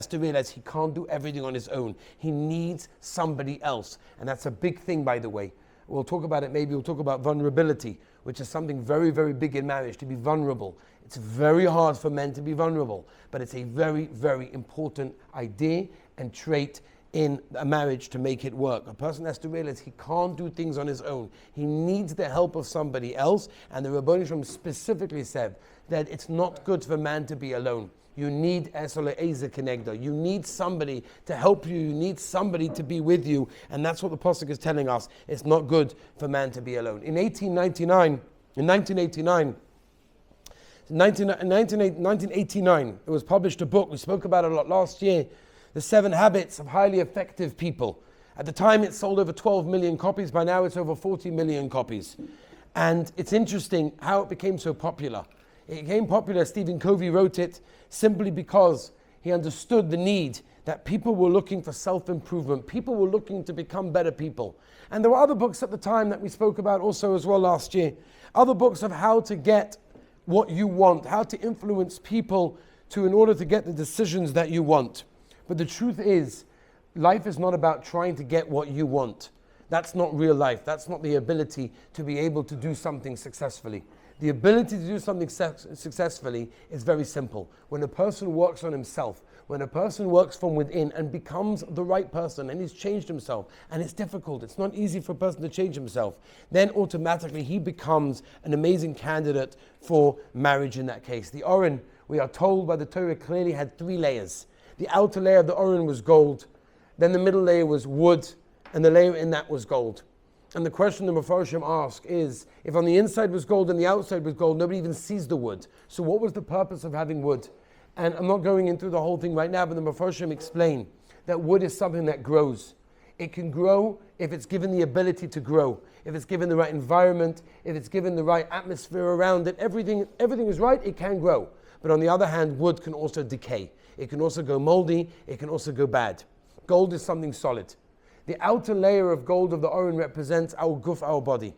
to realize he can't do everything on his own. He needs somebody else. And that's a big thing, by the way. We'll talk about it, maybe we'll talk about vulnerability, which is something very, very big in marriage, to be vulnerable. It's very hard for men to be vulnerable, but it's a very, very important idea and trait in a marriage to make it work. A person has to realize he can't do things on his own. He needs the help of somebody else, and the Ribbono Shel Olam specifically said that it's not good for a man to be alone. You need Esol Ezer Kenegdo. You need somebody to help you. You need somebody to be with you. And that's what the Pasuk is telling us. It's not good for man to be alone. In 1989, it was published a book. We spoke about it a lot last year. The 7 Habits of Highly Effective People. At the time, it sold over 12 million copies. By now, it's over 40 million copies. And it's interesting how it became so popular. It became popular, Stephen Covey wrote it, simply because he understood the need that people were looking for self-improvement. People were looking to become better people. And there were other books at the time that we spoke about also as well last year. Other books of how to get what you want, how to influence people in order to get the decisions that you want. But the truth is, life is not about trying to get what you want. That's not real life. That's not the ability to be able to do something successfully. The ability to do something successfully is very simple. When a person works on himself, when a person works from within and becomes the right person and he's changed himself, and it's difficult, it's not easy for a person to change himself, then automatically he becomes an amazing candidate for marriage in that case. The Oren, we are told by the Torah, clearly had 3 layers. The outer layer of the Oren was gold, then the middle layer was wood, and the layer in that was gold. And the question the Mefarshim ask is, if on the inside was gold and the outside was gold, nobody even sees the wood. So what was the purpose of having wood? And I'm not going into the whole thing right now, but the Mefarshim explain that wood is something that grows. It can grow if it's given the ability to grow, if it's given the right environment, if it's given the right atmosphere around it, everything is right, it can grow. But on the other hand, wood can also decay. It can also go moldy, it can also go bad. Gold is something solid. The outer layer of gold of the Oren represents our guf, our body.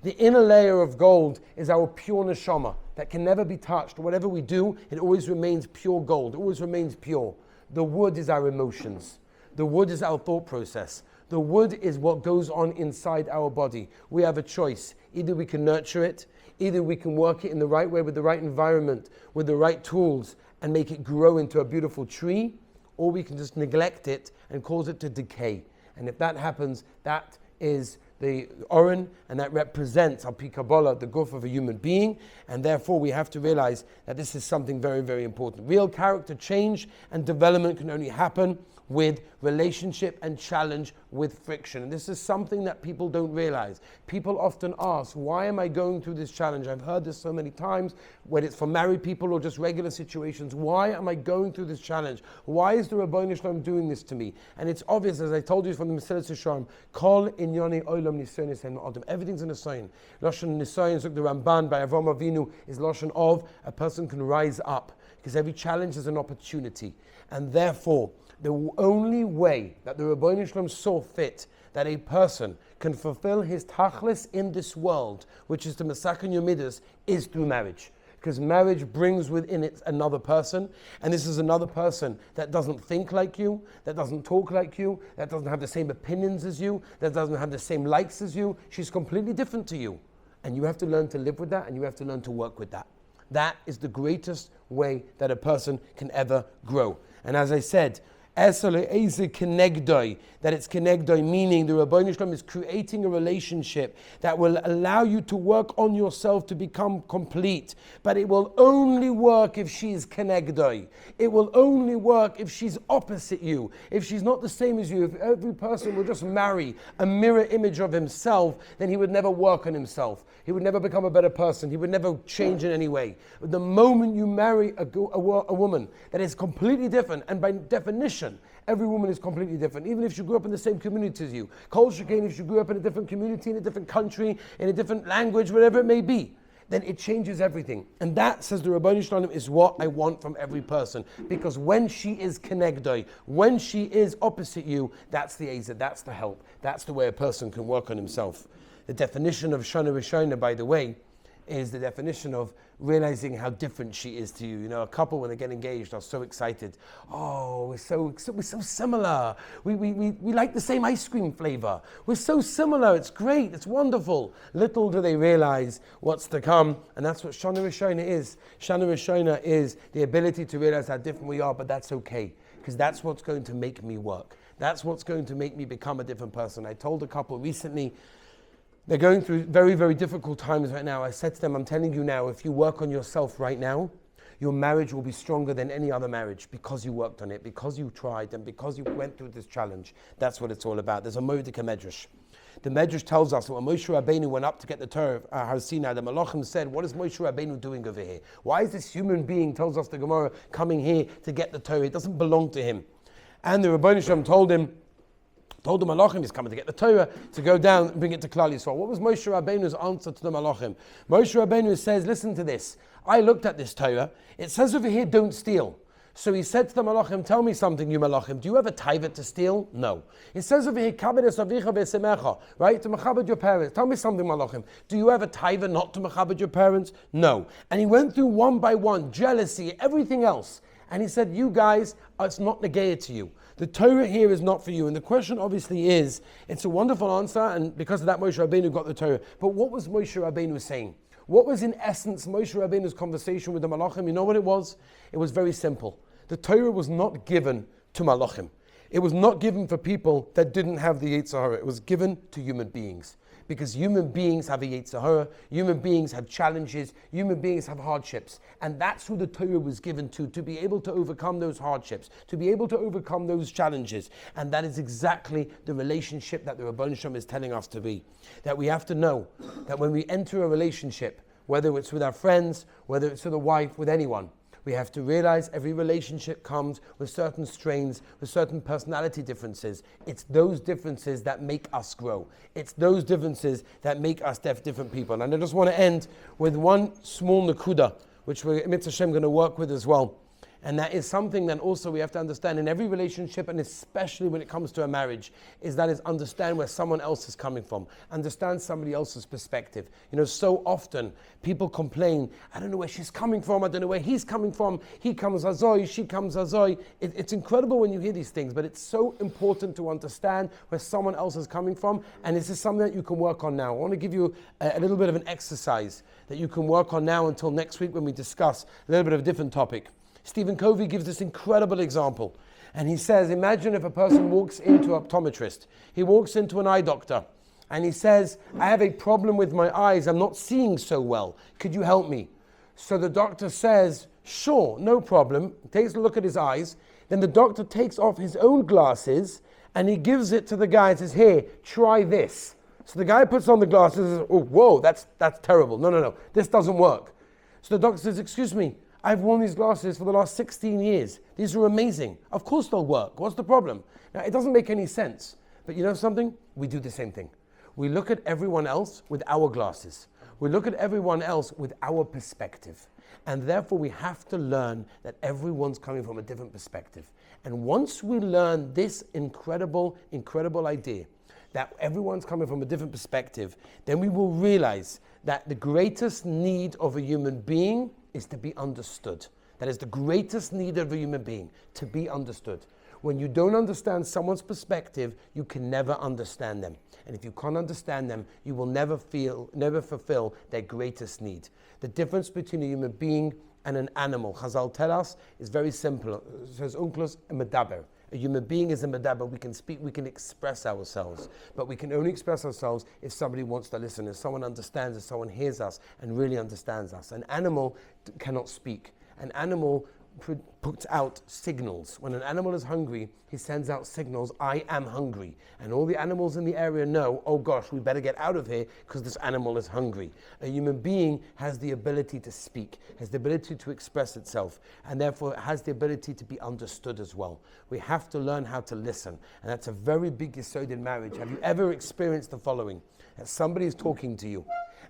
The inner layer of gold is our pure neshama that can never be touched. Whatever we do, it always remains pure gold. It always remains pure. The wood is our emotions. The wood is our thought process. The wood is what goes on inside our body. We have a choice. Either we can nurture it, either we can work it in the right way with the right environment, with the right tools, and make it grow into a beautiful tree, or we can just neglect it and cause it to decay. And if that happens, that is the Oren, and that represents, al pi Kabbalah, the guf of a human being, and therefore we have to realize that this is something very, very important. Real character change and development can only happen with relationship and challenge with friction. And this is something that people don't realize. People often ask, why am I going through this challenge? I've heard this so many times, whether it's for married people or just regular situations. Why am I going through this challenge? Why is the Ribbono Shel Olam doing this to me? And it's obvious, as I told you from the Mesilas Yesharim, Kol Inyani Olam Nisonos Hen Adam. Everything's in a sign. Lashon Nisoyon, the Ramban by Avraham Avinu, is Lashon of a person can rise up, because every challenge is an opportunity. And therefore, the only way that the Ribbono Shel Olam saw fit that a person can fulfill his tachlis in this world, which is the Masakin Yomidas, is through marriage. Because marriage brings within it another person, and this is another person that doesn't think like you, that doesn't talk like you, that doesn't have the same opinions as you, that doesn't have the same likes as you. She's completely different to you. And you have to learn to live with that, and you have to learn to work with that. That is the greatest way that a person can ever grow. And as I said, that it's kenegdoi, meaning the Ribbono Shel Olam is creating a relationship that will allow you to work on yourself to become complete. But it will only work if she is kenegdoi. It will only work if she's opposite you, if she's not the same as you. If every person will just marry a mirror image of himself, then he would never work on himself. He would never become a better person. He would never change in any way. But the moment you marry a woman that is completely different, and by definition, every woman is completely different, even if she grew up in the same community as you. Kol shekain, if she grew up in a different community, in a different country, in a different language, whatever it may be, then it changes everything. And that, says the Ribbono Shel Olam, is what I want from every person. Because when she is kenegdoi, when she is opposite you, that's the ezer, that's the help. That's the way a person can work on himself. The definition of Shana Rishona, by the way, is the definition of realizing how different she is to you. You know, a couple when they get engaged are so excited. Oh, we're so similar. We like the same ice cream flavor. We're so similar. It's great. It's wonderful. Little do they realize what's to come, and that's what Shana Rishona is. Shana Rishona is the ability to realize how different we are, but that's okay, because that's what's going to make me work. That's what's going to make me become a different person. I told a couple recently, they're going through very, very difficult times right now. I said to them, I'm telling you now, if you work on yourself right now, your marriage will be stronger than any other marriage, because you worked on it, because you tried, and because you went through this challenge. That's what it's all about. There's a Mordechai Medrash. The Medrash tells us that when Moshe Rabbeinu went up to get the Torah of Har Sinai, the Malachim said, what is Moshe Rabbeinu doing over here? Why is this human being, tells us the Gemara, coming here to get the Torah? It doesn't belong to him. And the Rebbeinu Shalom told the Malachim he's coming to get the Torah, to go down and bring it to Klal Yisrael. What was Moshe Rabbeinu's answer to the Malachim? Moshe Rabbeinu says, listen to this. I looked at this Torah. It says over here, don't steal. So he said to the Malachim, tell me something, you Malachim. Do you have a taiva to steal? No. It says over here, kabed es avicha v'semecha, right? To mechabed your parents. Tell me something, Malachim. Do you have a taiva not to mechabed your parents? No. And he went through one by one, jealousy, everything else. And he said, you guys, it's not negated to you. The Torah here is not for you. And the question obviously is, it's a wonderful answer, and because of that Moshe Rabbeinu got the Torah. But what was Moshe Rabbeinu saying? What was in essence Moshe Rabbeinu's conversation with the Malachim? You know what it was? It was very simple. The Torah was not given to Malachim. It was not given for people that didn't have the Yetzer Hara. It was given to human beings. Because human beings have a Yetzer Hara, human beings have challenges, human beings have hardships. And that's who the Torah was given to be able to overcome those hardships, to be able to overcome those challenges. And that is exactly the relationship that the Rebbeinu Shalom is telling us to be. That we have to know that when we enter a relationship, whether it's with our friends, whether it's with a wife, with anyone, we have to realize every relationship comes with certain strains, with certain personality differences. It's those differences that make us grow. It's those differences that make us different people. And I just want to end with one small nakuda, which we're, Mitzvah Hashem, going to work with as well. And that is something that also we have to understand in every relationship, and especially when it comes to a marriage, is understand where someone else is coming from. Understand somebody else's perspective. You know, so often people complain, I don't know where she's coming from, I don't know where he's coming from, he comes azoy, she comes azoy. It's incredible when you hear these things, but it's so important to understand where someone else is coming from, and this is something that you can work on now. I want to give you a little bit of an exercise that you can work on now until next week when we discuss a little bit of a different topic. Stephen Covey gives this incredible example. And he says, imagine if a person walks into an optometrist. He walks into an eye doctor. And he says, I have a problem with my eyes. I'm not seeing so well. Could you help me? So the doctor says, sure, no problem. Takes a look at his eyes. Then the doctor takes off his own glasses and he gives it to the guy and says, here, try this. So the guy puts on the glasses and says, oh, whoa, that's terrible. No, this doesn't work. So the doctor says, excuse me, I've worn these glasses for the last 16 years. These are amazing. Of course they'll work. What's the problem? Now, it doesn't make any sense. But you know something? We do the same thing. We look at everyone else with our glasses. We look at everyone else with our perspective. And therefore we have to learn that everyone's coming from a different perspective. And once we learn this incredible idea, that everyone's coming from a different perspective, then we will realize that the greatest need of a human being is to be understood. That is the greatest need of a human being, to be understood. When you don't understand someone's perspective, you can never understand them. And if you can't understand them, you will never fulfill their greatest need. The difference between a human being and an animal, Chazal tell us, is very simple. It says, Unklos and Medaber. A human being is a medaber. We can speak, we can express ourselves. But we can only express ourselves if somebody wants to listen, if someone understands, if someone hears us and really understands us. An animal cannot speak. An animal puts out signals. When an animal is hungry, he sends out signals, I am hungry. And all the animals in the area know, oh gosh, we better get out of here because this animal is hungry. A human being has the ability to speak, has the ability to express itself, and therefore has the ability to be understood as well. We have to learn how to listen. And that's a very big yesod in marriage. Have you ever experienced the following? That somebody is talking to you,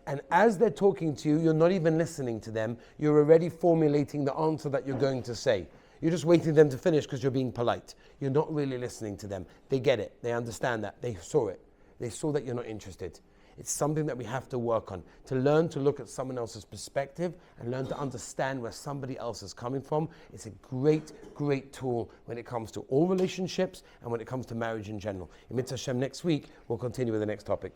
and as they're talking to you, you're not even listening to them. You're already formulating the answer that you're going to say. You're just waiting for them to finish because you're being polite. You're not really listening to them. They get it. They understand that. They saw it. They saw that you're not interested. It's something that we have to work on, to learn to look at someone else's perspective and learn to understand where somebody else is coming from. It's a great, great tool when it comes to all relationships and when it comes to marriage in general. In Mitzvah Hashem, next week, we'll continue with the next topic.